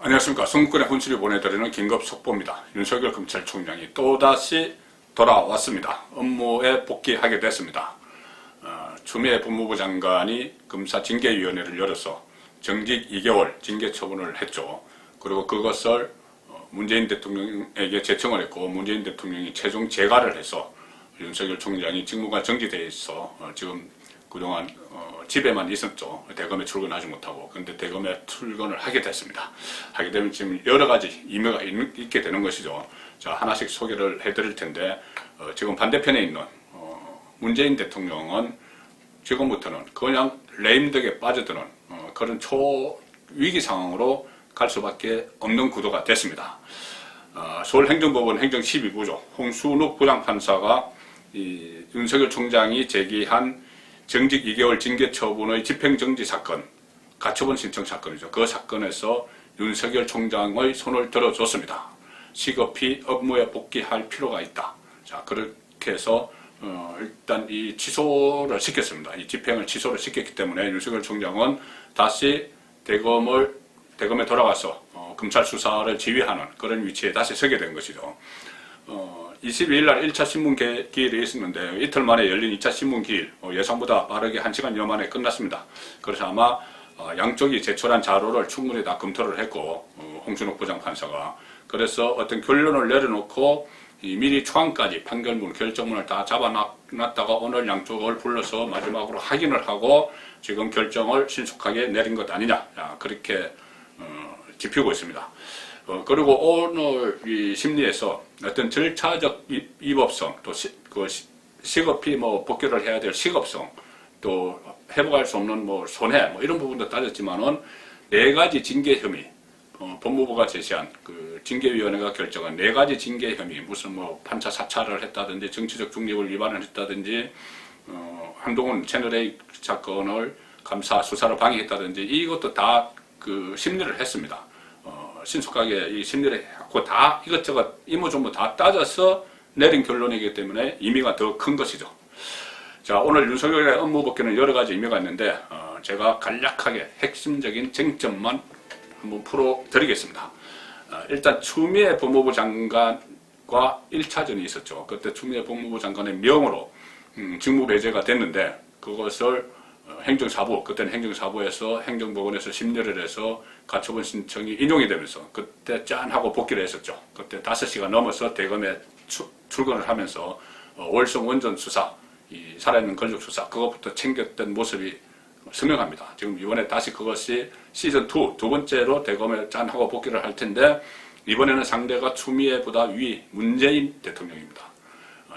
안녕하십니까. 성군의 혼수를 보내드리는 긴급 속보입니다. 윤석열 검찰총장이 또다시 돌아왔습니다. 업무에 복귀하게 됐습니다. 추미애 법무부 장관이 검사 징계위원회를 열어서 정직 2개월 징계 처분을 했죠. 그리고 그것을 문재인 대통령에게 제청을 했고, 문재인 대통령이 최종 재가를 해서 윤석열 총장이 직무가 정지되어 있어 지금 그동안 집에만 있었죠. 대검에 출근하지 못하고. 근데 대검에 출근을 하게 됐습니다. 하게 되면 지금 여러 가지 임무가 있게 되는 것이죠. 자, 하나씩 소개를 해드릴 텐데, 지금 반대편에 있는 문재인 대통령은 지금부터는 그냥 레임덕에 빠져드는 그런 초위기 상황으로 갈 수밖에 없는 구도가 됐습니다. 서울행정법원 행정 12부조 홍순욱 부장판사가 이 윤석열 총장이 제기한 정직 2개월 징계 처분의 집행정지 사건, 가처분 신청 사건이죠. 그 사건에서 윤석열 총장의 손을 들어줬습니다. 시급히 업무에 복귀할 필요가 있다. 자, 그렇게 해서 일단 이 취소를 시켰습니다. 이 집행을 취소를 시켰기 때문에 윤석열 총장은 다시 대검에 돌아가서 검찰 수사를 지휘하는 그런 위치에 다시 서게 된 것이죠. 22일 날 1차 신문 기일이 있었는데 이틀 만에 열린 2차 신문 기일, 예상보다 빠르게 1시간여 만에 끝났습니다. 그래서 아마 양쪽이 제출한 자료를 충분히 다 검토를 했고, 홍순욱 부장판사가 그래서 어떤 결론을 내려놓고 미리 초안까지 판결문, 결정문을 다 잡아놨다가 오늘 양쪽을 불러서 마지막으로 확인을 하고 지금 결정을 신속하게 내린 것 아니냐, 그렇게 짚히고 있습니다. 그리고 오늘 이 심리에서 어떤 절차적 위법성, 또 시급히 복귀를 해야 될 시급성, 또 회복할 수 없는 손해, 이런 부분도 따졌지만은 4가지 징계 혐의, 법무부가 제시한 그 징계위원회가 결정한 4가지 징계 혐의, 무슨 판사 사찰을 했다든지, 정치적 중립을 위반을 했다든지, 한동훈 채널A 사건을 감사 수사를 방해했다든지, 이것도 다 그 심리를 했습니다. 신속하게 이 심리를 하고 다 이것저것 이모저모 다 따져서 내린 결론이기 때문에 의미가 더 큰 것이죠. 자, 오늘 윤석열의 업무 복귀는 여러 가지 의미가 있는데, 제가 간략하게 핵심적인 쟁점만 한번 풀어드리겠습니다. 일단 추미애 법무부 장관과 1차전이 있었죠. 그때 추미애 법무부 장관의 명으로 직무 배제가 됐는데, 그것을 행정사부, 그때는 행정사부에서 행정법원에서 심리를 해서 가처분 신청이 인용이 되면서 그때 짠 하고 복귀를 했었죠. 그때 5시가 넘어서 대검에 출근을 하면서 월성 원전 수사, 이 살아있는 권력 수사, 그것부터 챙겼던 모습이 선명합니다. 지금 이번에 다시 그것이 시즌2 두 번째로 대검에 짠 하고 복귀를 할 텐데, 이번에는 상대가 추미애보다 위 문재인 대통령입니다.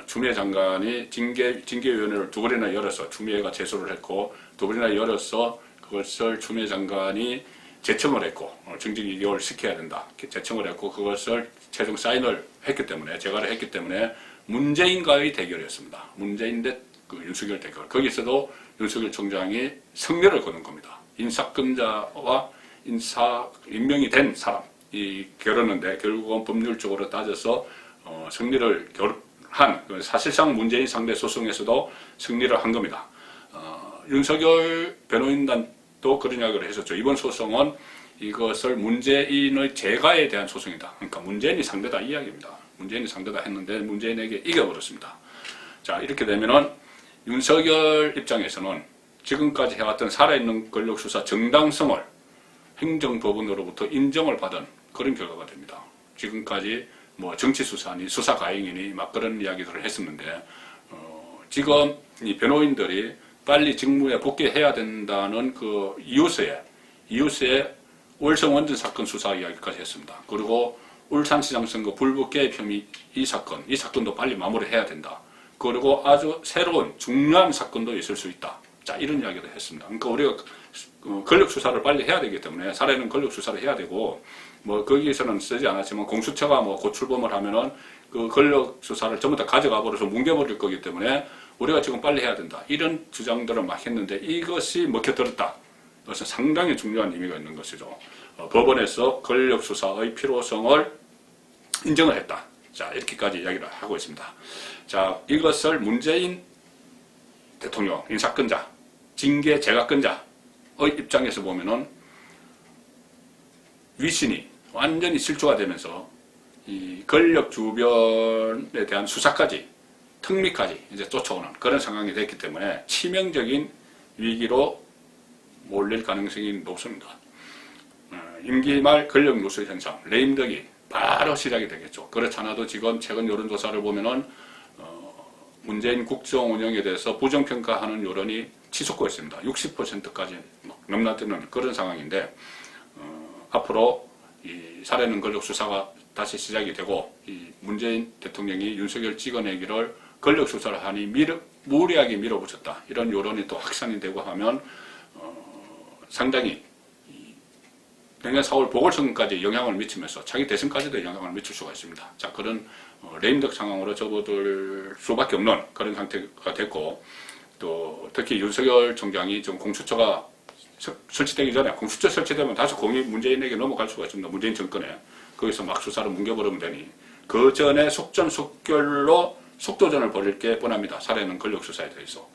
추미애 장관이 징계위원회를 2번이나 열어서 추미애가 제소를 했고, 2번이나 열어서 그것을 추미애 장관이 제청을 했고, 정직 2개월 시켜야 된다. 제청을 했고, 그것을 최종 사인을 했기 때문에, 재가를 했기 때문에 문재인과의 대결이었습니다. 문재인 대 윤석열 대결. 거기서도 윤석열 총장이 승리를 거둔 겁니다. 인사권자와 임명이 된 사람이 겨뤘는데, 결국은 법률적으로 따져서 승리를 한, 사실상 문재인 상대 소송에서도 승리를 한 겁니다. 윤석열 변호인단도 그런 이야기를 했었죠. 이번 소송은 이것을 문재인의 재가에 대한 소송이다. 그러니까 문재인이 상대다 이 이야기입니다. 문재인이 상대다 했는데 문재인에게 이겨버렸습니다. 자, 이렇게 되면은 윤석열 입장에서는 지금까지 해왔던 살아있는 권력수사 정당성을 행정법원으로부터 인정을 받은 그런 결과가 됩니다. 지금까지 정치수사니 수사가행이니 막 그런 이야기들을 했었는데, 지금 이 변호인들이 빨리 직무에 복귀해야 된다는 그 이유서에 월성 원전 사건 수사 이야기까지 했습니다. 그리고 울산시장 선거 불법 개입 혐의 이 사건도 빨리 마무리해야 된다. 그리고 아주 새로운 중요한 사건도 있을 수 있다. 자, 이런 이야기를 했습니다. 그러니까 우리가 권력 수사를 빨리 해야 되기 때문에 살아있는 권력 수사를 해야 되고, 거기에서는 쓰지 않았지만 공수처가 곧 출범을 하면은 그 권력 수사를 전부 다 가져가 버려서 뭉개버릴 거기 때문에 우리가 지금 빨리 해야 된다. 이런 주장들을 막 했는데 이것이 먹혀들었다. 그래서 상당히 중요한 의미가 있는 것이죠. 법원에서 권력 수사의 필요성을 인정을 했다. 자, 이렇게까지 이야기를 하고 있습니다. 자, 이것을 문재인 대통령, 인사권자, 징계 재가권자의 입장에서 보면은 위신이 완전히 실조화되면서 이 권력 주변에 대한 수사까지 특미까지 이제 쫓아오는 그런 상황이 됐기 때문에 치명적인 위기로 몰릴 가능성이 높습니다. 임기 말 권력 누수 현상, 레임덕이 바로 시작이 되겠죠. 그렇지 않아도 지금 최근 여론조사를 보면은 문재인 국정 운영에 대해서 부정평가하는 여론이 치솟고 있습니다. 60%까지 넘나드는 그런 상황인데 앞으로 이 살해는 권력 수사가 다시 시작이 되고 이 문재인 대통령이 윤석열 찍어내기를 권력 수사를 하니 무리하게 밀어붙였다. 이런 여론이 또 확산이 되고 하면 상당히 내년 4월 보궐선거까지 영향을 미치면서 차기 대선까지도 영향을 미칠 수가 있습니다. 자, 그런 레임덕 상황으로 접어들 수밖에 없는 그런 상태가 됐고, 또 특히 윤석열 총장이 지금 공수처가 설치되기 전에, 공수처 설치되면 다시 문재인에게 넘어갈 수가 있습니다. 문재인 정권에. 거기서 막 수사를 뭉개버리면 되니 그 전에 속전속결로 속도전을 벌일 게 뻔합니다. 살해는 권력 수사에 대해서.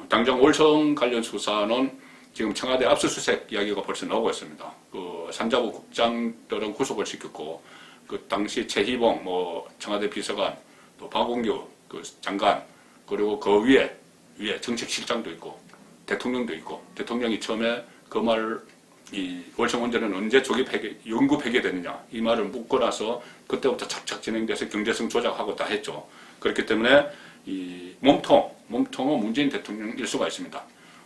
당장 월성 관련 수사는 지금 청와대 압수수색 이야기가 벌써 나오고 있습니다. 그 산자부 국장들은 구속을 시켰고, 그 당시 최희봉 청와대 비서관, 또 박원규 그 장관, 그리고 그 위에 정책실장도 있고 대통령도 있고, 대통령이 처음에 그 이 월성 원전은 언제 영구 폐기되느냐 이 말을 묻고 나서 그때부터 착착 진행돼서 경제성 조작하고 다 했죠. 그렇기 때문에 이 몸통은 문재인 대통령일 수가 있습니다.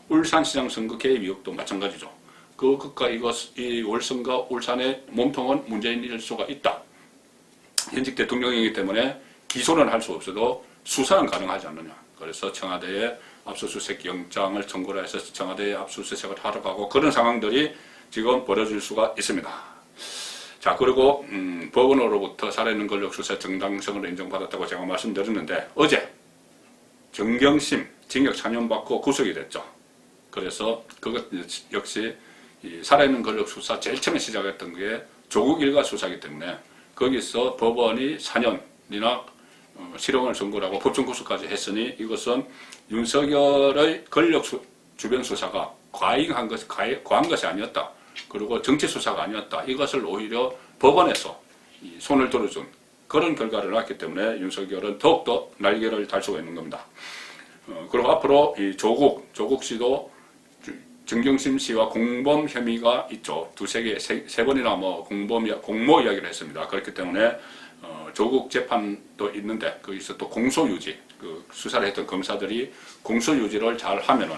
울산시장 선거 개입 의혹도 마찬가지죠. 그것과 이 월성과 울산의 몸통은 문재인일 수가 있다. 현직 대통령이기 때문에 기소는 할 수 없어도 수사는 가능하지 않느냐. 그래서 청와대에 압수수색 영장을 청구를 해서 청와대에 압수수색을 하러 가고 그런 상황들이 지금 벌어질 수가 있습니다. 자, 그리고 법원으로부터 살해는 권력 수사 정당성을 인정받았다고 제가 말씀드렸는데 어제 정경심 징역 4년 받고 구속이 됐죠. 그래서 그것 역시 이 살아있는 권력 수사 제일 처음에 시작했던 게 조국 일가 수사이기 때문에 거기서 법원이 4년이나 실형을 선고를 하고 법정 구속까지 했으니 이것은 윤석열의 권력 주변 수사가 과한 것이 아니었다. 그리고 정치 수사가 아니었다. 이것을 오히려 법원에서 손을 들어준 그런 결과를 낳았기 때문에 윤석열은 더욱더 날개를 달 수가 있는 겁니다. 그리고 앞으로 이 조국 씨도 정경심 씨와 공범 혐의가 있죠. 세 번이나 공모 이야기를 했습니다. 그렇기 때문에 조국 재판도 있는데 거기서 또 공소유지, 수사를 했던 검사들이 공소유지를 잘 하면은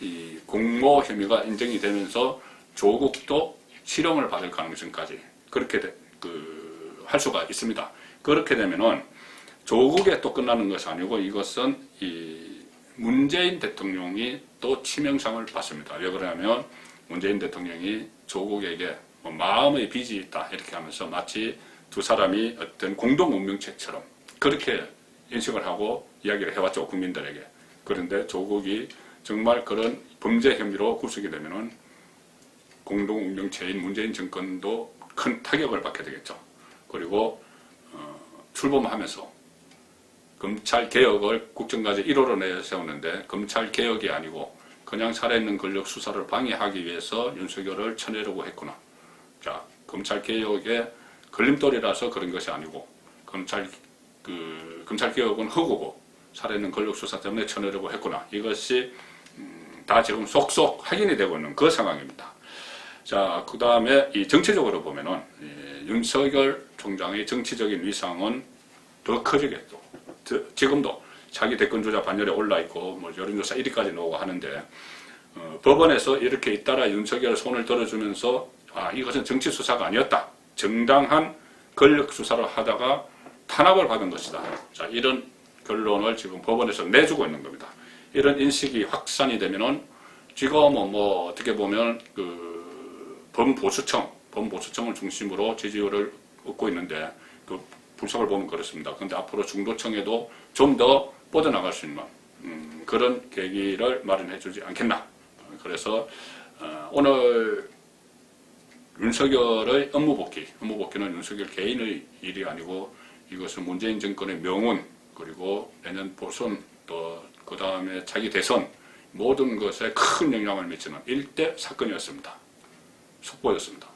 이 공모 혐의가 인정이 되면서 조국도 실형을 받을 가능성까지 그렇게 할 수가 있습니다. 그렇게 되면은 조국에 또 끝나는 것이 아니고 이것은 이 문재인 대통령이 또 치명상을 받습니다. 왜 그러냐면 문재인 대통령이 조국에게 마음의 빚이 있다 이렇게 하면서 마치 두 사람이 어떤 공동 운명체처럼 그렇게 인식을 하고 이야기를 해왔죠, 국민들에게. 그런데 조국이 정말 그런 범죄 혐의로 구속이 되면은 공동 운명체인 문재인 정권도 큰 타격을 받게 되겠죠. 그리고 출범하면서 검찰개혁을 국정과제 1호로 내세우는데 검찰개혁이 아니고 그냥 살아있는 권력 수사를 방해하기 위해서 윤석열을 쳐내려고 했구나. 자, 검찰개혁의 걸림돌이라서 그런 것이 아니고 검찰개혁은 허구고 살아있는 권력 수사 때문에 쳐내려고 했구나. 이것이 다 지금 속속 확인이 되고 있는 그 상황입니다. 자, 그 다음에 이 정치적으로 보면은 윤석열 총장의 정치적인 위상은 더 커지겠죠. 지금도 자기 대권 주자 반열에 올라 있고 여론조사 1위까지 나오고 하는데 법원에서 이렇게 잇따라 윤석열 손을 들어주면서 이것은 정치 수사가 아니었다. 정당한 권력 수사를 하다가 탄압을 받은 것이다. 자, 이런 결론을 지금 법원에서 내주고 있는 겁니다. 이런 인식이 확산이 되면은 지금은 어떻게 보면 범보수청을 중심으로 지지율을 얻고 있는데 분석을 보면 그렇습니다. 그런데 앞으로 중도층에도 좀 더 뻗어나갈 수 있는 그런 계기를 마련해 주지 않겠나. 그래서 오늘 윤석열의 업무복귀는 윤석열 개인의 일이 아니고 이것은 문재인 정권의 명운 그리고 내년 보선 또 그 다음에 차기 대선 모든 것에 큰 영향을 미치는 일대 사건이었습니다. 속보였습니다.